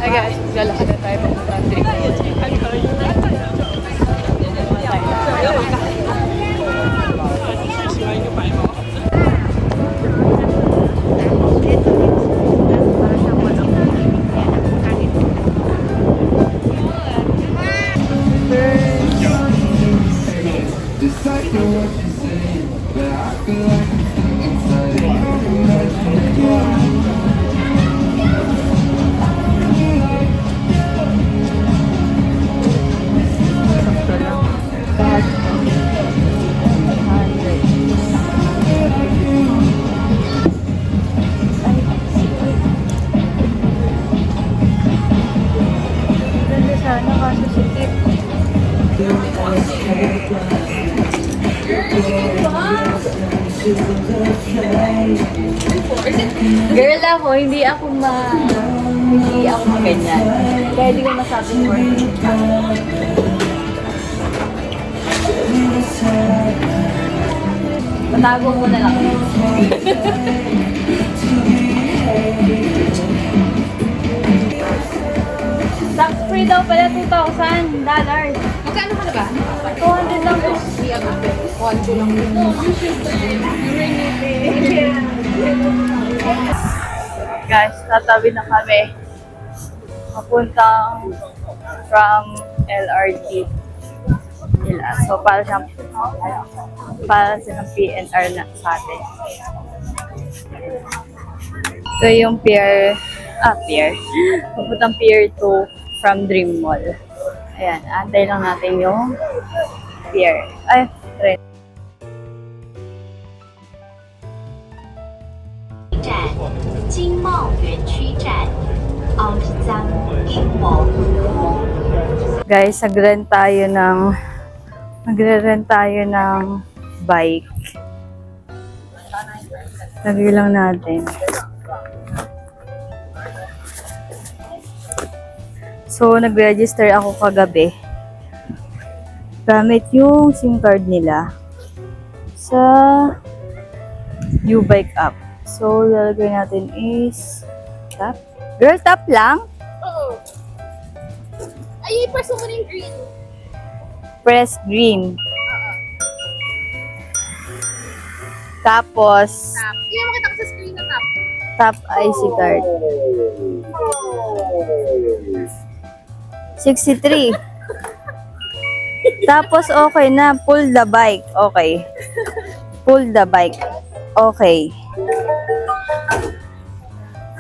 Hi guys, lalakad na tayo papunta ng Tripoli. Ganda sana kaso sikip. Girl ako, hindi ako ganyan. Kaya hindi ko masabi mo. Matago muna lang. Tax free daw pala $2,000. Magkano ka na ba? 200 lang po. Konto lang yun. Guys, tatabi na kami. Papuntang from LRT. So, para siyang PNR na sa atin. Ito yung pier. Papuntang pier 2 from Dream Mall. Ayan, antay lang natin yung pier. Ay, train. 站经贸园区站，奥之江英模。 Guys, magre-rent tayo ng bike. Lagay lang natin. So, nag-register ako kagabi. Gamit yung SIM card nila sa U-Bike app. So, lalagay natin is tap. Girl, tap lang? Oo. Ay, press mo yung green. Press green. Tapos, Tap. Hindi mo makita ko sa screen na tap. tap IC card. 63. Tapos, okay na. Pull the bike. Okay. Pull the bike. Okay.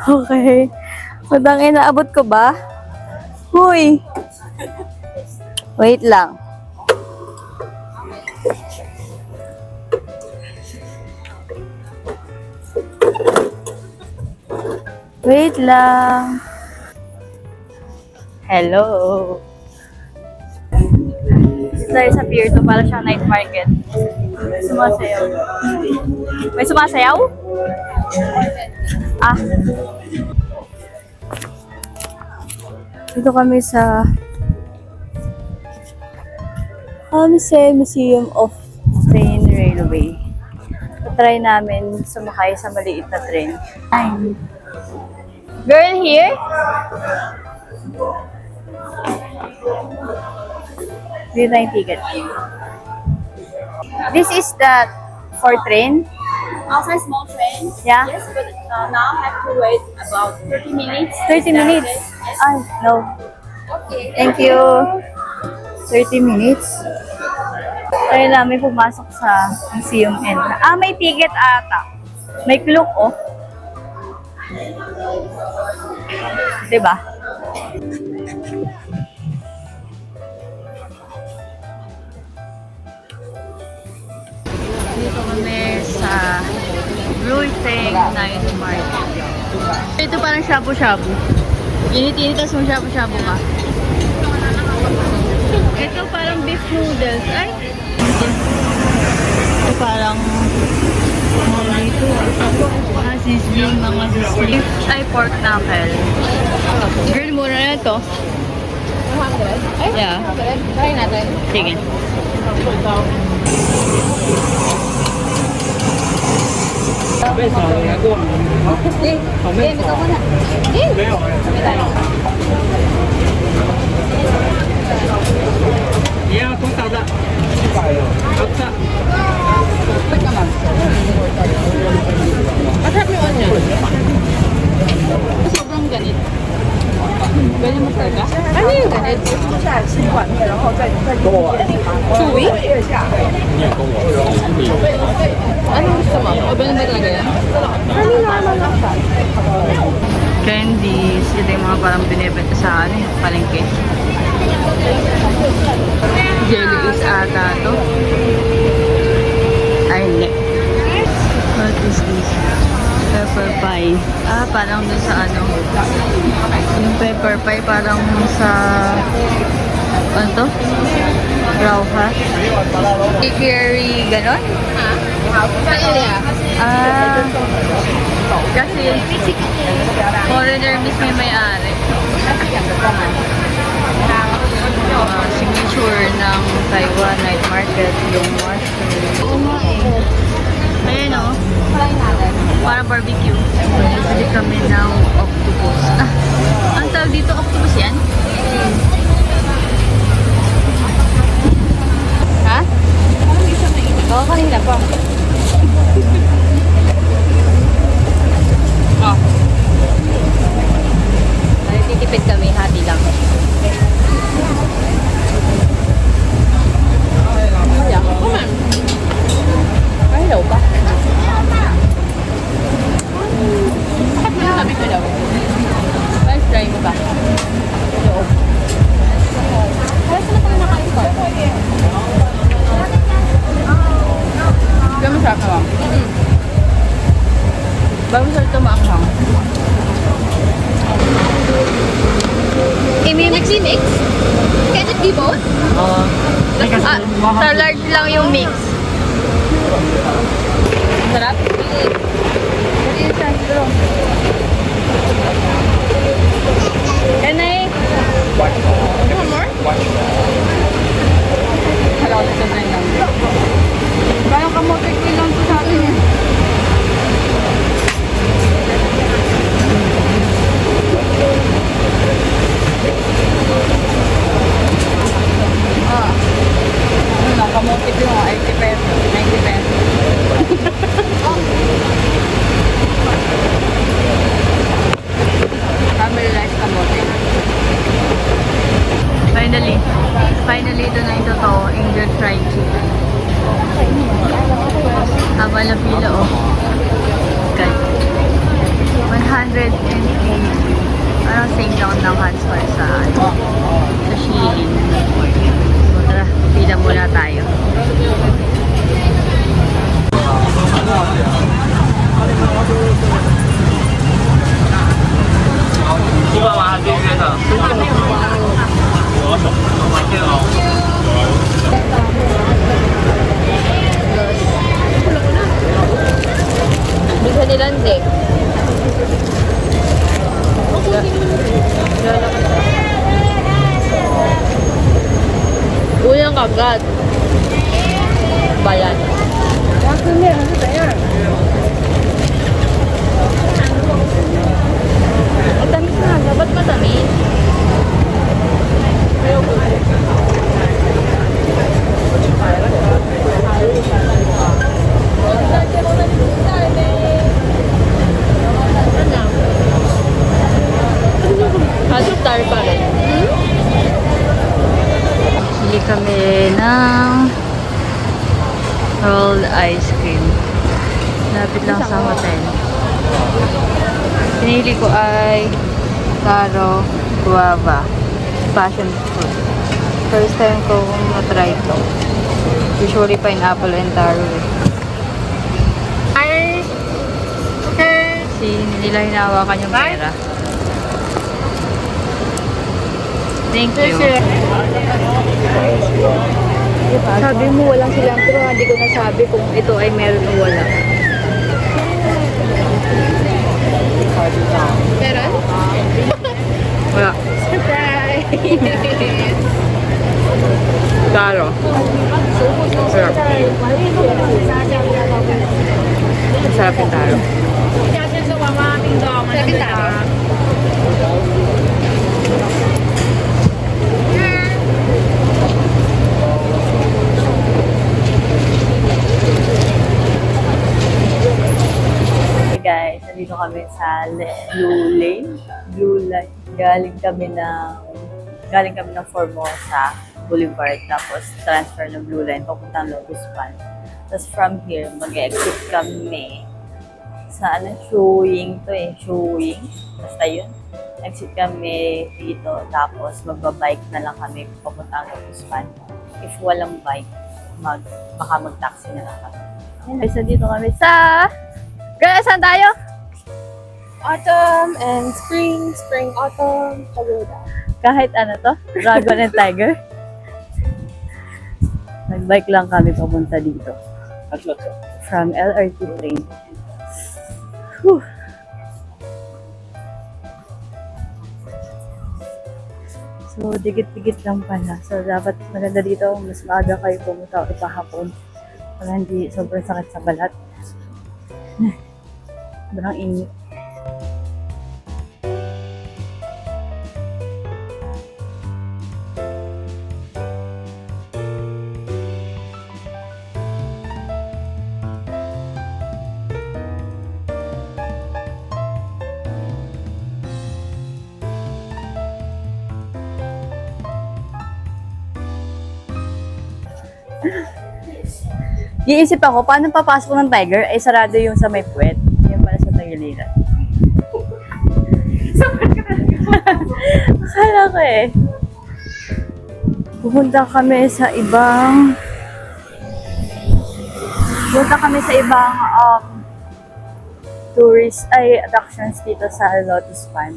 Okay. Madang inaabot ko ba? Huy. Wait lang. Wait lang. Hello. Dito tayo sa pier 2 para siyang night market. May sumasayaw. May sumasayaw? Ah. Dito kami sa Hamse Museum of Train Railway. Try namin sumakay sa maliit na train. Ay. Girl here? Dito tayong ticket. This is the for train? Also small train. Yeah? Yes, but now I have to wait about 30 minutes. 30 minutes? Yes. Ay, no. Okay. Thank you. 30 minutes. Tayo namin pumasok sa museum end. Ah, may ticket ata. May clock, oh. Diba? Dito kami sa Ruiteng Night Market. Ito parang shabu-shabu. Init-init tas mong shabu-shabu ka. Ito parang beef noodles. Ay! Ito parang dito. Sizzling, mga sizzling. Ay, pork knuckle. Girl, mura na ito. 200? Ay, Yeah. 200. Try natin. Sige. Masarap yung onion. Sobrang ganit. Ganyan mo talaga? Ano yung ganit? Chewy? Ano gusto mo? O ba ba talaga yan? Candies. Ito yung mga parang binibenta sa palengke. Jelly is ata to. Ay, hindi. What is this? Pepper pie. Ah, parang dun sa ano. Yung pepper pie parang sa... Ano to? Raw ha? Hickory, ganon? Paella. Ah, kasi foreigner mismo yung may-ari. Signature ng Taiwan night market yung mushroom. Ayan o. Parang barbecue. Bili kami ng octopus. Ah, ang tawag dito octopus yan? Ha? Oo, kanina pa. Oh. Titipid kami, hati lang. Yeah, come on. Ay, daw ba? Bakit mo sabi ko daw? Let's try mo ba? Oo. Parang saan na nakain ko? Kaya masarap naman. Bago masarap ito maanghang. Imimix? Can it be both? Sa large lang yung mix. Sarap? Kanay? One more? Hala ko sa try lang. Parang kamote ko lang ito sa atin eh. Ano, kamote ko yung 80 pesos, 90 pesos. Family life kamote. Finally, ito na yung totoo, Indian fried chicken. Haba na pila, oh. God. 180. Parang same lang ng hands for sa Shein. So, tara, pila muna tayo. Bisa nilandi. Uyang kagat. Bayan. Ang tamis na. Dapat matamis. Star pa rin. Bili kami ng rolled ice cream. Lapit lang sa hotel. Pinili ko ay Taro Guava passion fruit. First time ko matry ito. Usually pineapple and taro. Kasi nila hinawakan yung pera. Thank you. Sabi mo walang cilantro, hindi ko nasabi kung ito ay meron o wala. Meron? Wala. Surprise! Taro. Sarap. Sarap Pintaro. Sa Pintaro. Hey guys, nandito kami sa Blue Lane. Blue Line. Galing kami ng Formosa Boulevard. Tapos transfer ng Blue Line papuntang Lotus Pan. Tapos from here, mag-exit kami sa Showing to eh. Showing. Basta yun. Exit kami dito. Tapos magbabike na lang kami papuntang Lotus Pan. If walang bike, baka mag-taxi na lang kami. Guys, nandito kami sa... Girl, saan tayo? Autumn and spring, spring, autumn, pagoda. Kahit ano to? Dragon and Tiger? Nag-bike lang kami papunta dito. From LRT train. Whew. So, dikit-dikit lang pala. So, dapat maganda dito. Mas maaga kayo pumunta o ipahapon. Para hindi sobrang sakit sa balat. Sobrang init. Iisip ako, paano papasok ng Tiger? Ay, sarado yung sa may puwet. Yung pala sa tagiliran. Akala ko eh. Pupunta kami sa ibang tourist, attractions dito sa Lotus Pan.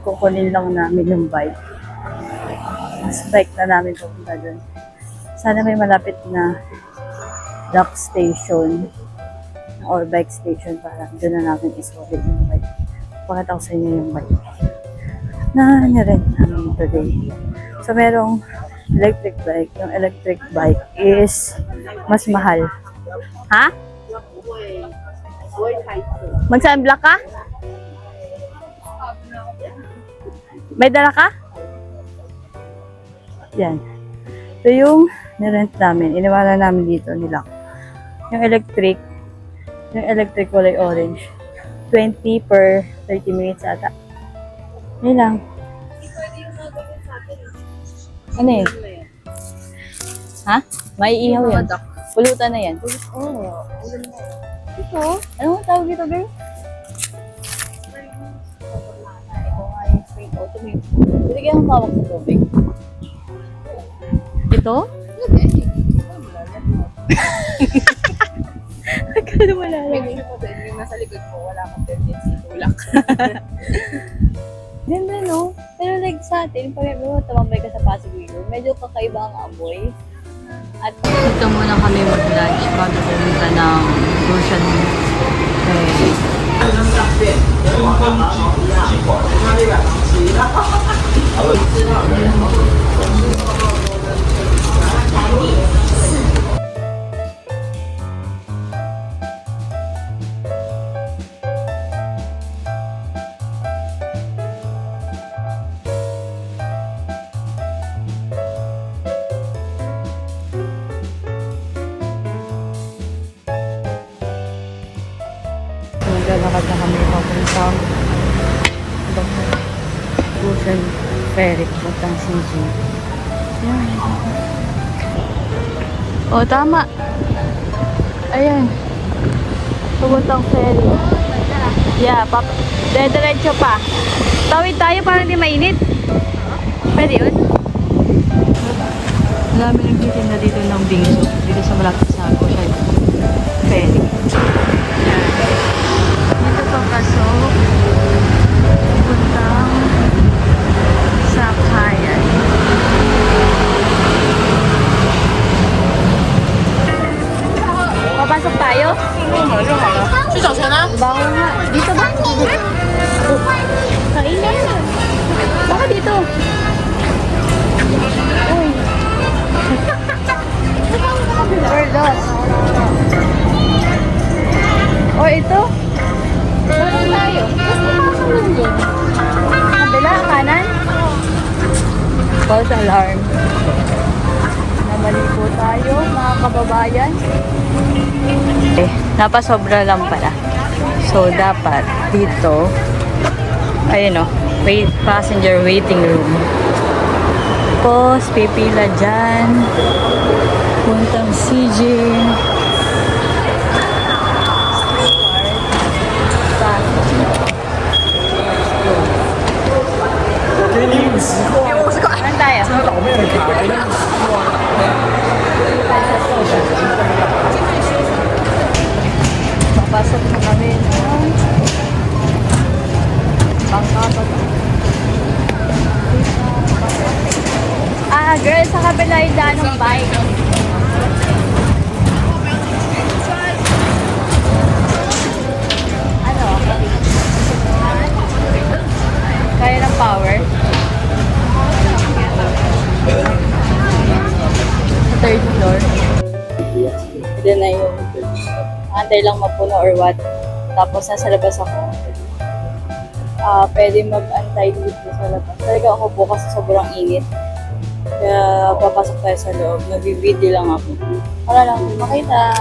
Kukunin lang namin yung bike. Mas bike na namin pupunta dun. Sana may malapit na dock station or bike station para doon na namin isulit yung bike. Pakita ko sa inyo yung bike na nirent namin today. So, merong electric bike. Yung electric bike is mas mahal. Ha? Mag-sunblock ka? May dala ka? Yan. So, yung nirent namin, iniwala namin dito nila. Yung electric kulay orange. 20 per 30 minutes ata. Yun lang. Ano yun? Ha? May ihaw yan. Pulutan na yan. Ito? Ano ang tawag dito, girl? Ito nga yung spring autumn yun. Pwede kayong mawag sa tubig. Ito? Akala wala lang. Yung nasa likod mo, wala kang tendency tulak. Ganda, no? Pero like sa atin, pag tumambay ka sa Pasig River, medyo kakaiba ang amoy. At dito muna kami mag-lunch bago pumunta ng Ocean Ferry. Maglalakad na kami papuntang Ocean Ferry, papuntang CG. Yan. O, tama. Ayan. Papuntang ferry. Yeah, diretso pa. Tawid tayo para hindi mainit. Pwede yun? Marami nagtitinda dito ng bingso. Dito sa malapit sa Ocean Ferry. Dito pa pasok. Puntang sa Kayan. Papasok tayo? Bango nga. Dito ba? Kainan. Baka dito. Uy. We're lost. False alarm. Namali po tayo, mga kababayan. Napasobra lang pala. So, dapat dito, ayun o, passenger waiting room. Tapos, pipila dyan. Puntang CJ. Saan tayo? Papasok na kami ng Bangka. Girl, sa kabila yung daan ng bike. Ano? Kaya ng power? Sa third floor. Ito na yung antay lang mapuno or what. Tapos nasa labas ako. Pwede mag-antay dito sa labas. Talaga ako po kasi sobrang init. Kaya papasok tayo sa loob. Nag-video lang ako. Para lang makita.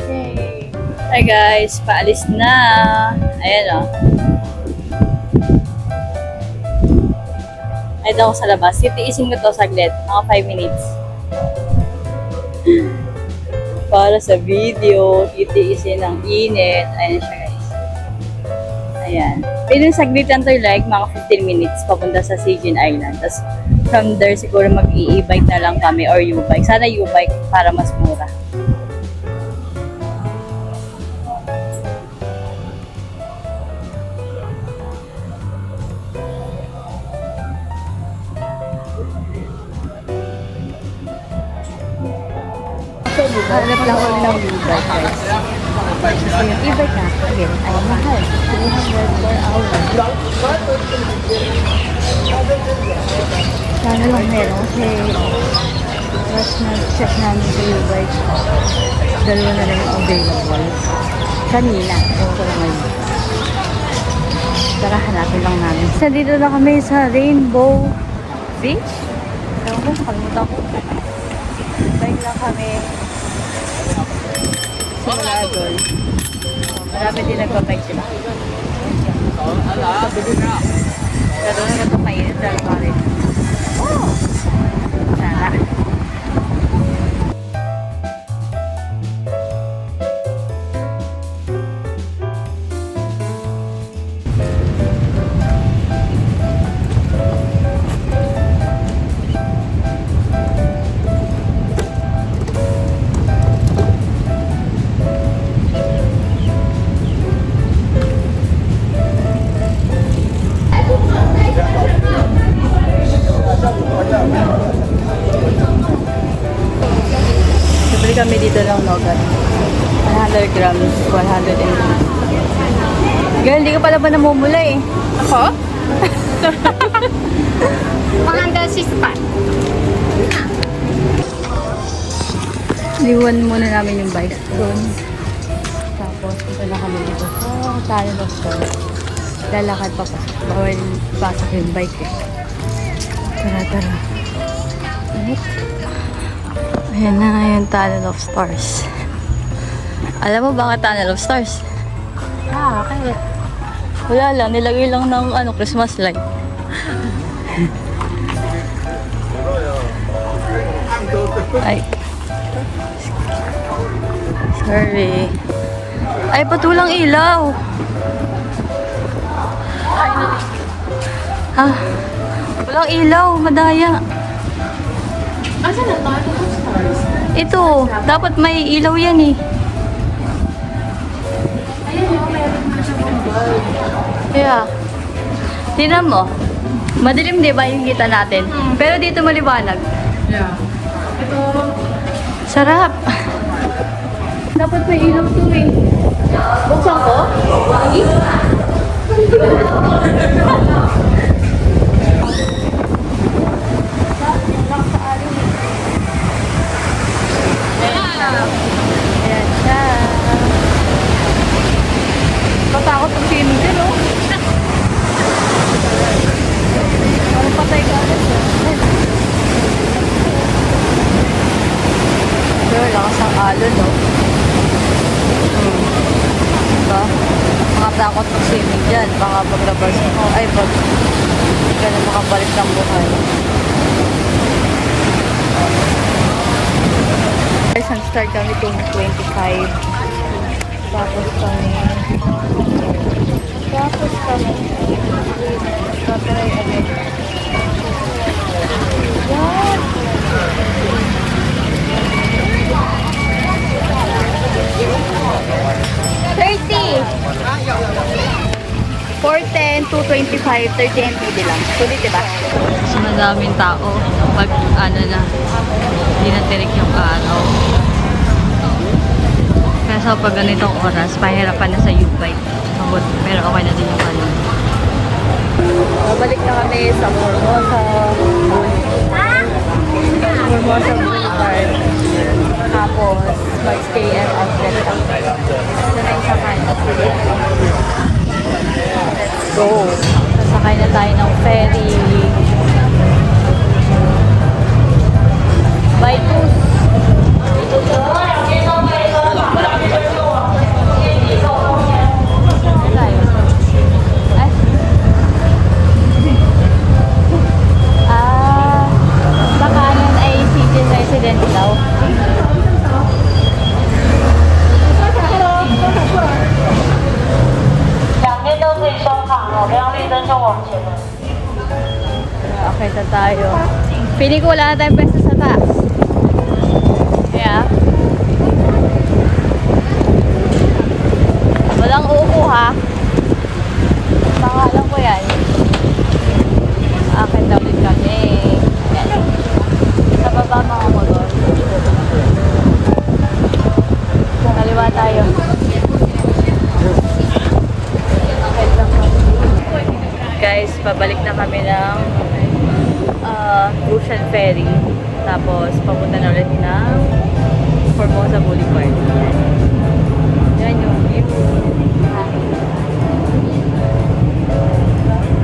Yay! Hi guys! Paalis na! Ayan o. Ay daw ako sa labas. Titiisin ko to saglit. Mga 5 minutes. Para sa video, titiisin ang init. Ayan siya guys. Ayan. Pwede saglit lang to like mga 15 minutes papunta sa Sijin Island. Tapos from there siguro mag-i-e-bike na lang kami or U-bike. Sana U-bike para mas mura. Hanap lang kami ng U-bike guys. Kasi yung e-bike na, again, ay mahal. 300 per hour. Sana lang meron kasi mas na-check namin sa e-bike. Dalawa na lang yung available. Kanina, ewan ko lang ngayon. Tara, hanapin lang namin. So, dito na kami sa Rainbow Beach. Ewan ko, nakalimutan ko. Bike lang kami. Simula doon. Marami din nagbabike sila. Pero na ito mainit talaga rin. Oh! Sana. Sabili kami dito ng nogat. 100 grams, 100 ml. Girl, hindi ka pala ba namumula eh? Ako? Maganda si Spat. Iwan muna namin yung bike doon. Tapos, ito na kami dito. Oh, talo ng store. Lalakad pa pa. Bawal pasok yung bike eh. Tara, tara. Ayan na yung Tunnel of Stars. Alam mo bakit Tunnel of Stars? Kaya. Wala lang, nilagay lang ng Christmas light. Ay. Sorry. Ay, patulang ilaw. Ha? Walang ilaw, madaya. Asa na tayo ng stars? Ito, dapat may ilaw yan eh. Ayun o, meron na siya bulb. Kaya, tingnan mo. Madilim di ba yung kita natin? Pero dito maliwanag. Yeah. Ito, Sarap. Dapat may ilaw to eh. Buksan ko? Ayan siya. Matakot ang sino dyan, oh. Parang patay ka agad, oh. Tapos, ay, pag hindi ka na makabalik ng buhay. Guys, nag-start kami 25. Tapos kami tatry agad. Yan! 30! 410, 225, 30 MPD lang. Sulit, diba? So, madaming tao. Pag, hindi na tirik yung araw. Kaso pag ganitong oras, pahirapan na sa U-bike. Pero okay na din yung kanon. Babalik na kami sa Formosa Boulevard. Tapos, mag-stay and outlet kami. Ito na yung sakay. Let's go! Sasakay na tayo ng ferry. By bus. Sa kanan ay city resident daw. 两边都可以收卡哦，亮绿灯就往前了。 Okay na tayo. Feeling ko wala na tayong pwesto sa taas. Kaya, walang uupo ha. Pangalan ko yan. Akin daw din kami. Yan. Sa baba mga motor. Kaliwa tayo. Guys, pabalik na kami ng Ocean Ferry. Tapos, papunta na ulit ng Formosa Boulevard. Yan yung view.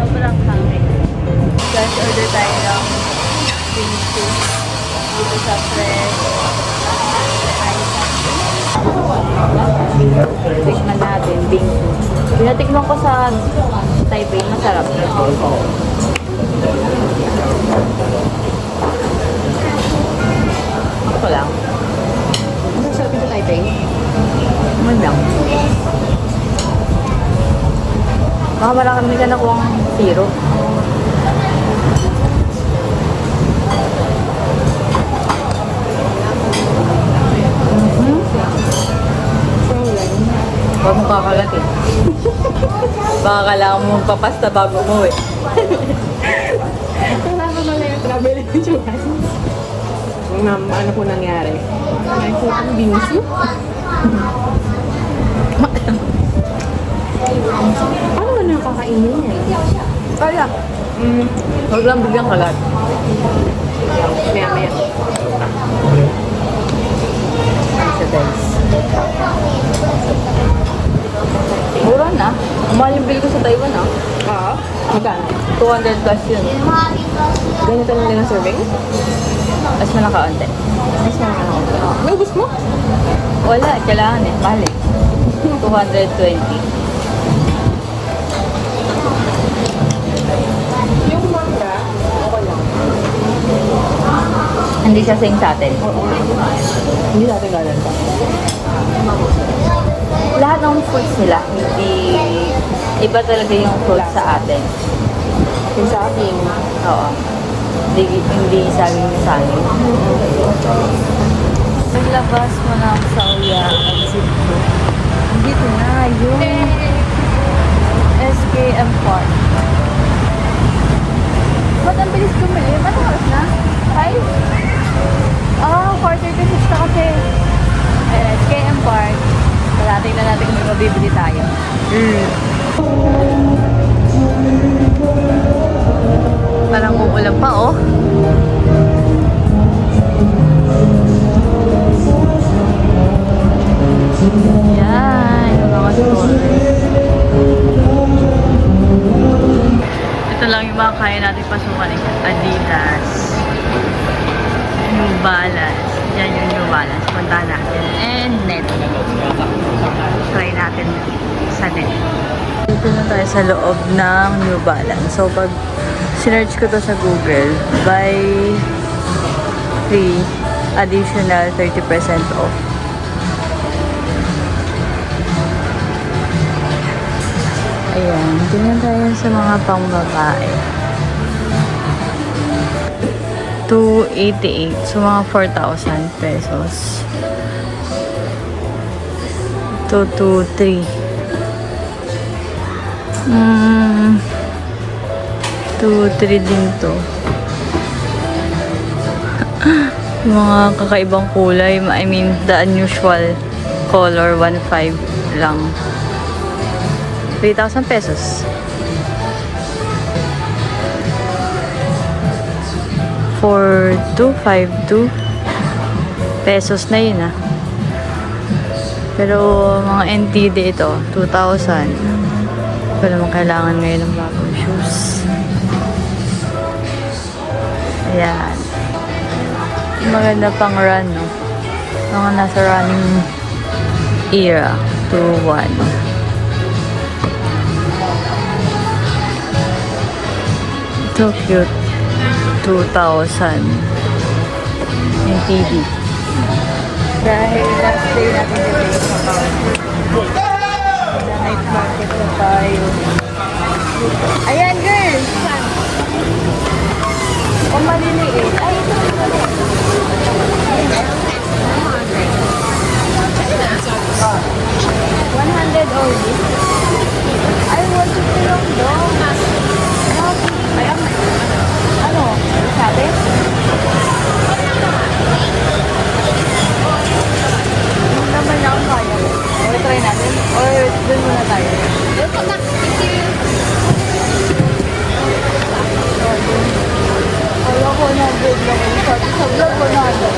Sobrang hangin. Guys, order tayo ng bingsu dito sa Fresh. Tikman natin, bingsu. Pinatikman ko sa Taipei, masarap. Ako lang. Ano sarap ito Taipei? Man lang. Baka marami ka nakuha ng zero. Huwag mo kakagat eh. Baka kailangan mo magpapasta bago mo eh. Wala ka pala yung travel insurance. Ano po nangyari? Ay po ang bingsu. Paano mo nakakainin yan? Kaya. Huwag lang biglang kagat. Maya. Sa guys. Mura na. Mahal yung bill ko sa Taiwan ah. Oo. Magkano? 200 plus yun. Ganito lang din ang serving? Mas malakaonte. Mas naman ako. May ubus mo? Wala, kailangan eh. Mahal eh. 220. Yung mangga, okay lang. Hindi siya same sa atin. Hindi natin galan pa. Lahat ng fruits nila, hindi iba talaga yung fruits sa atin. Yung sa akin, Oo. Hindi saging-saging. Paglabas mo ng Sauya exit ko. Dito na yung SKM Park. Ba't ang bilis kumili? Ba't oras na? 5? Quarter to 6 na kasi. SKM Park. Tingnan natin kung may mabibili tayo. Parang uulan pa, oh. Yan, yung mga store. Ito lang yung mga kaya natin pasukan eh. Adidas. New Balance. Yan yung New Balance. Punta natin. And net. Try natin. sa net. Dito na tayo sa loob ng New Balance. So, pag sinerch ko to sa Google, buy 3 additional 30% off. Ayan, tingnan tayo sa mga pangbabae. 288. So, mga 4,000 pesos. 223. 223 din to. Mga kakaibang kulay. I mean, the unusual color, 1.5 lang. 3,000 pesos. 4,252 pesos na yun, ah. Pero mga NTD ito, 2,000. Pero naman kailangan ngayon ng bagong shoes. Ayan. Maganda pang run, no? Mga nasa running era. 2-1. So cute. 2,000 NTD. Dahil last day natin dito sa Macau. Night market na tayo. Ayan, girl! O maliliit. Ay, ito. 100 only. I want to film dong. Ayan. Ano? Sabi? Yung naman na akong kaya. Or try natin? Or dun muna tayo? Kaya ko na good lang. Sa vlog ko na ano.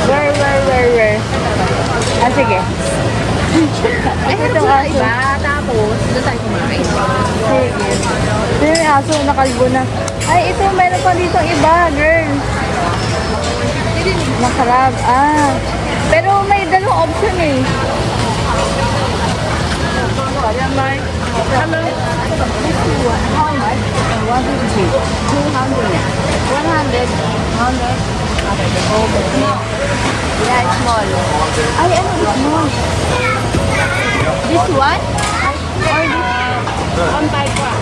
Where? Ah, sige. Ito ang aso. Tapos, doon tayo kumain. Sige. Ito yung aso, nakalbo na. Ay, ito, meron pa dito iba, girl. Makarab. Ah. Pero may dalawang option eh. Ayan, Mike. Hello. How much? 150. 200. 100. 100. Okay. Yeah, small. Ay, ano small? This one? Or this? On tayo pa.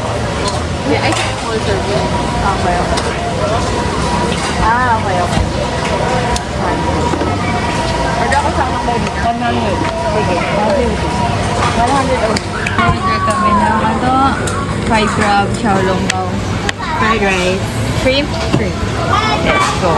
Yeah, I think small serving. Okay. Ah, okay. Order ako sa anak mo. 100. Sige. 100 only. Order kami ng ano, fried crab, xiaolongbao. Fried rice. Shrimp? Shrimp. Let's go.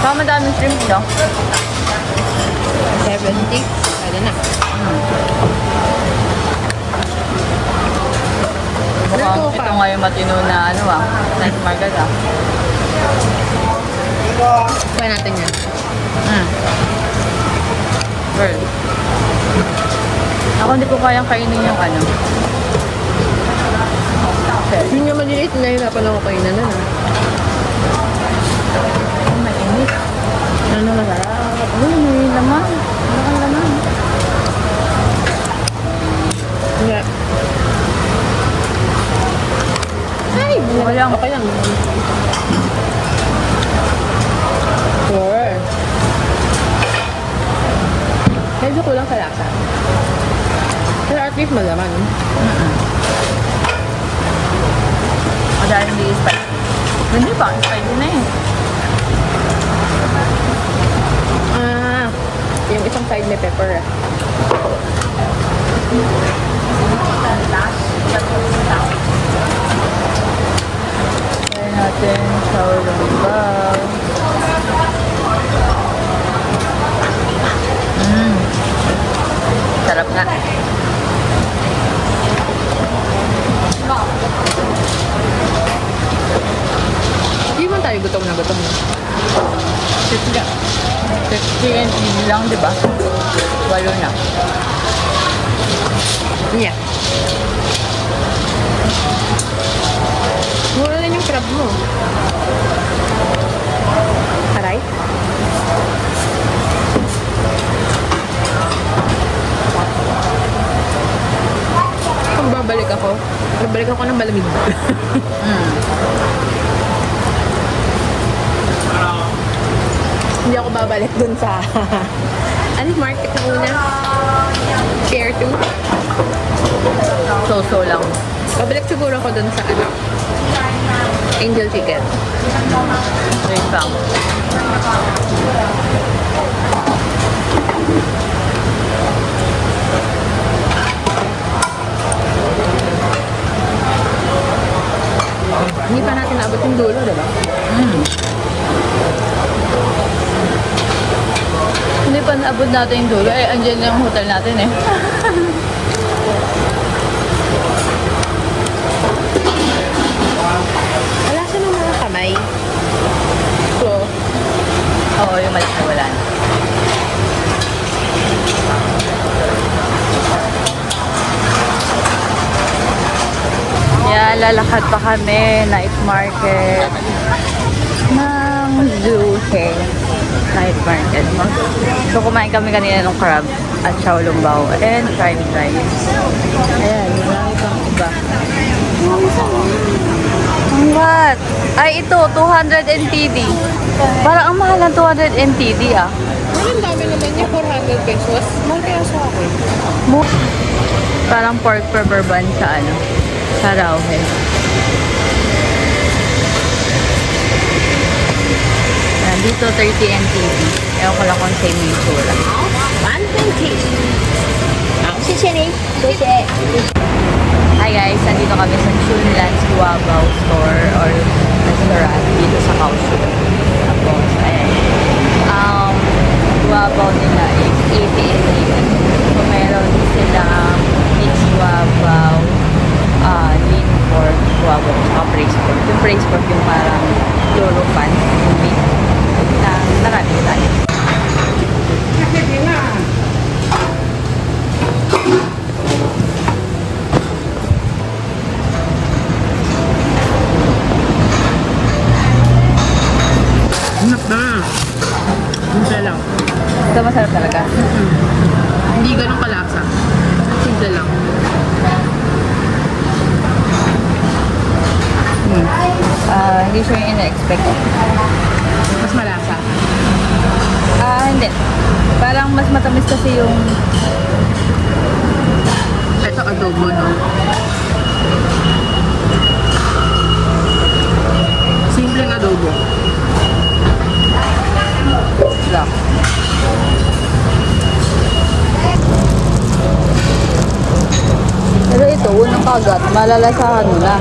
Kaya madaming shrimp, no? 70. Pwede na. Mukhang ito nga yung matino na ano ah. Night market ah. Try natin yan. Girl. Ako hindi ko kayang kainin yung ano. Yun yung maliliit, nahirapan ako kayo na na. Oh, mainit. Ano masarap? Uy, may laman. Ano kang laman? Hindi. Ay, Okay lang. Okay lang. Sure. Medyo kulang sa lasa. Pero at least malaman. O dahil hindi spicy. Hindi pa, spicy na eh. Ah, yung isang side may pepper. Try natin xiaolongbao. Sarap nga. Hindi man tayo gutom na gutom. Sige. TNT lang, di ba? 8 na. Yeah. Mura lang yung crab mo. Aray? Kung babalik ako ng malamig. Hindi ako babalik dun sa market na una. Share 2. So-so lang. Babalik siguro ako dun sa Angel Chicken. Wait lang. Hindi pa natin naabot yung dulo, diba? Hindi pa naabot natin yung dulo. Eh, andyan na yung hotel natin eh. Wala siya ng mga kamay. So, Oo, yung maliit na wala na. Yeah, lalakad pa kami. Night market. Ng Zuhe. Night market. So, kumain kami kanina ng crab at xiaolongbao and fried rice. Ayan, marami pang iba. What? Ay, ito, 200 NTD. Parang ang mahal ng 200 NTD ah. ang dami naman niya, 400 pesos. Mahal kaya sa akin. Parang pork pepper bun sa ano, sa Rauhe. Ayan, dito 30 NTD. Ewan ko lang kung same yung tsura. 120. Hi guys, nandito kami sa Chunlan's Guabao store or restaurant dito sa Kaohsiung. Tapos, ayan. Guabao nila is 80 NTD. So, meron silang mixed guabao, lean pork, guabao, saka braised pork. Yung braised pork yung parang loro pan, yung meat na marami tayo. Hanap na. Simple lang. Ito masarap talaga. Hindi ganun kalasa. Simple lang. Hindi siya yung ina-expect. Mas malasa. Hindi. Parang mas matamis kasi yung Ito adobo, no? Simpleng adobo. black. Pero ito, unang kagat, malalasahan mo na.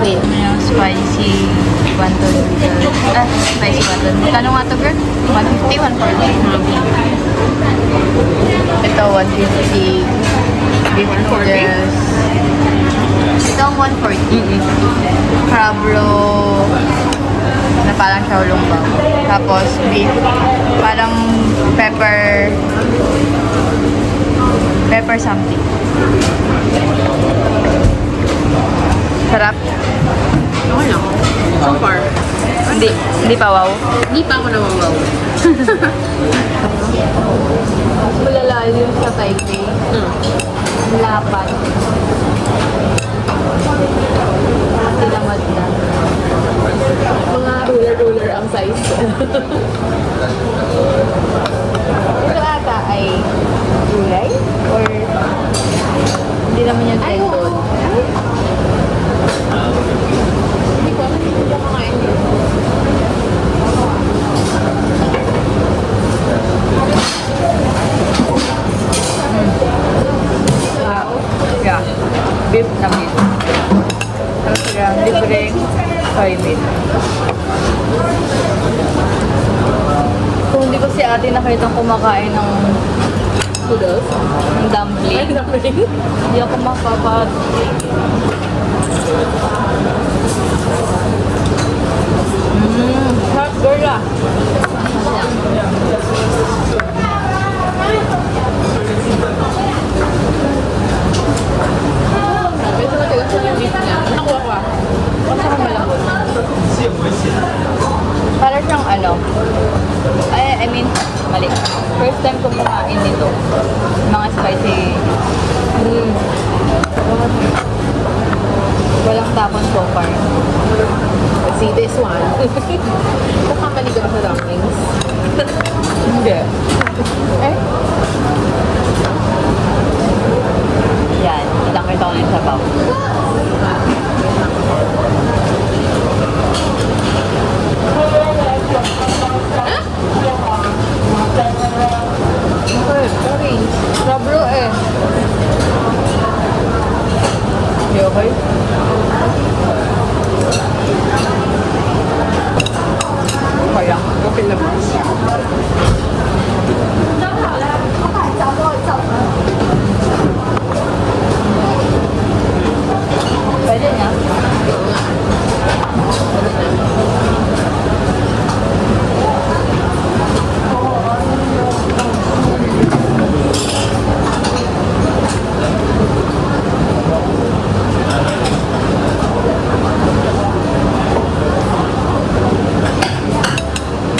Wait, yung spicy wonton noodles. Spicy wonton. Magkano nga ito, girl? 150, 140. Ito, 150. Beef noodles. Ito ang 140. Crab roe na parang xiaolongbao. Tapos beef. Parang pepper something. Sarap. Okay lang. So far. Hindi pa wow. Hindi pa ako nawawaw. Malalalim sa Taipei. Lapat. Tinamad na. Mga ruler ang size. rice. Ito ata ay gulay? Or hindi naman yung Ay, tendon? oo. Hindi ko alam kung hindi ko kakain yun. Yeah. Beef na meat. Tapos yung libreng soy meat. Kung hindi ko si ate nakitang kumakain ng Noodles. Ay, dumpling, dumpling. hindi ako mapapag... Sarap girl ah. Medyo matigas yung beef niya. Nakuha ko ah. Masarap malambot. Para siyang ano, I mean, mali. First time ko kumain nito. Mga spicy. Walang tapon so far. Let's see this one. Kakamali ka ba sa dumplings? Hindi. Eh? Yan, kitang-kita ko na yung sabaw. Sorry. Sabro eh. Hindi okay? Okay lang. Okay lang. Pwede na.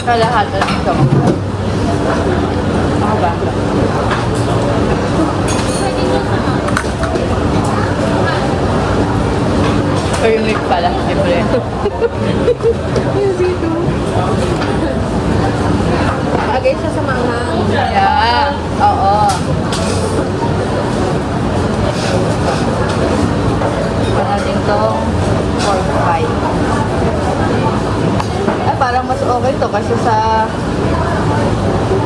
Kalahatan ng ito. Ako ba? Or yung meat pala, siyempre. Yung dito. Agay siya sa manghang. Yeah, oo. Ito natin itong pork pie. Ay, parang mas okay to kasi sa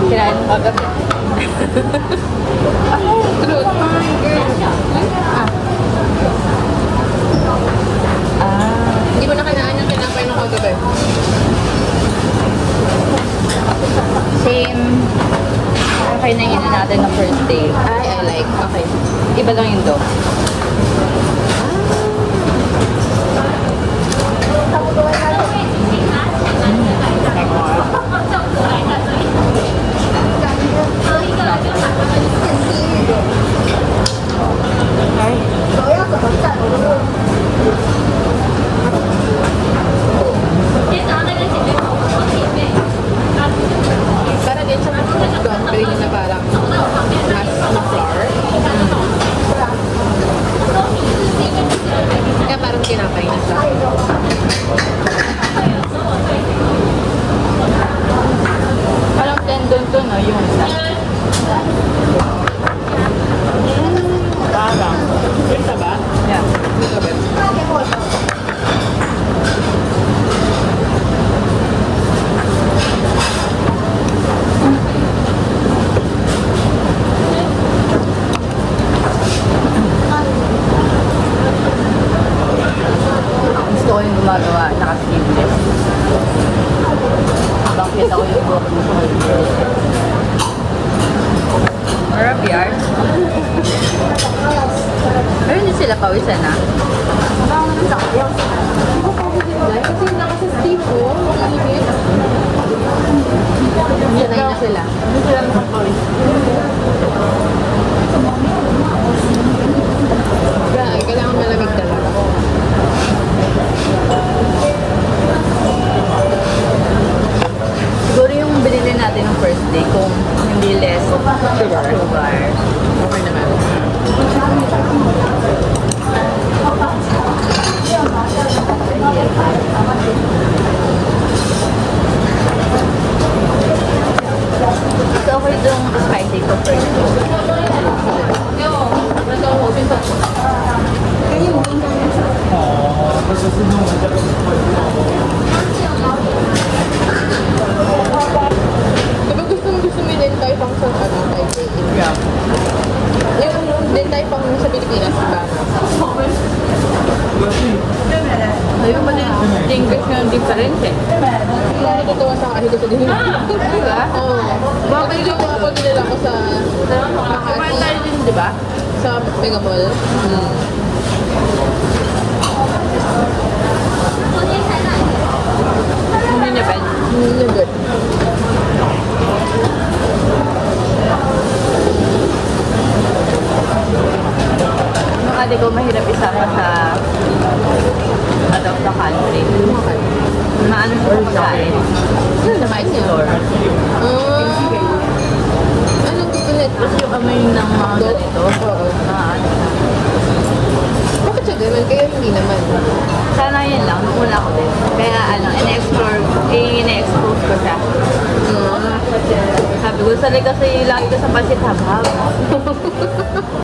kinain mo agad. Truth. Hindi ko na kailangan yung tinapay nung kagabi. Same. Okay na yun natin ng first day. Ay, I like. Okay. Iba lang yung dough. Para din siya dumpling na parang mas flour. Kaya parang kinapay na siya. Parang tendon to, no? Yung isa. Parang. Ito ba? Yeah. Ito ba? Gusto ko yung gumagawa, naka-sleeveless. Habang kita ko yung buhok mo. Marap yan. Pero hindi sila pawisan na. Kasi naka-steam ko. Init. Sanay na sila. Hindi sila nakapawis. Kailangan malamig talaga. Siguro yung binili natin ng first day kung hindi less sugar. Okay naman. Gusto ko itong spicy ko first. Diba gusto mo din tayo pang sa Taipei? Yeah. Yung din tayo pang sa Pilipinas, diba? Ayun ba din English na different eh. Natutuwa sa kahit ko sa din. Diba? Oo. Bakit yung kapag nila ako sa Kumain tayo din, di ba? sa Mega Mall? Hindi niya pwede. Hindi na good. Nung ate ko mahirap isama sa out of the country. Maano siya pagkain. Sa my store. Anong gusto net? Gusto yung amoy ng mga ganito. Oo. Mga ano. Bakit siya ganun? Kaya hindi naman. Sana yun lang. Nung una ko din. Kaya ano, ina-expose ko siya. Sabi ko, sali kasi lagi ko sa pasit habhab.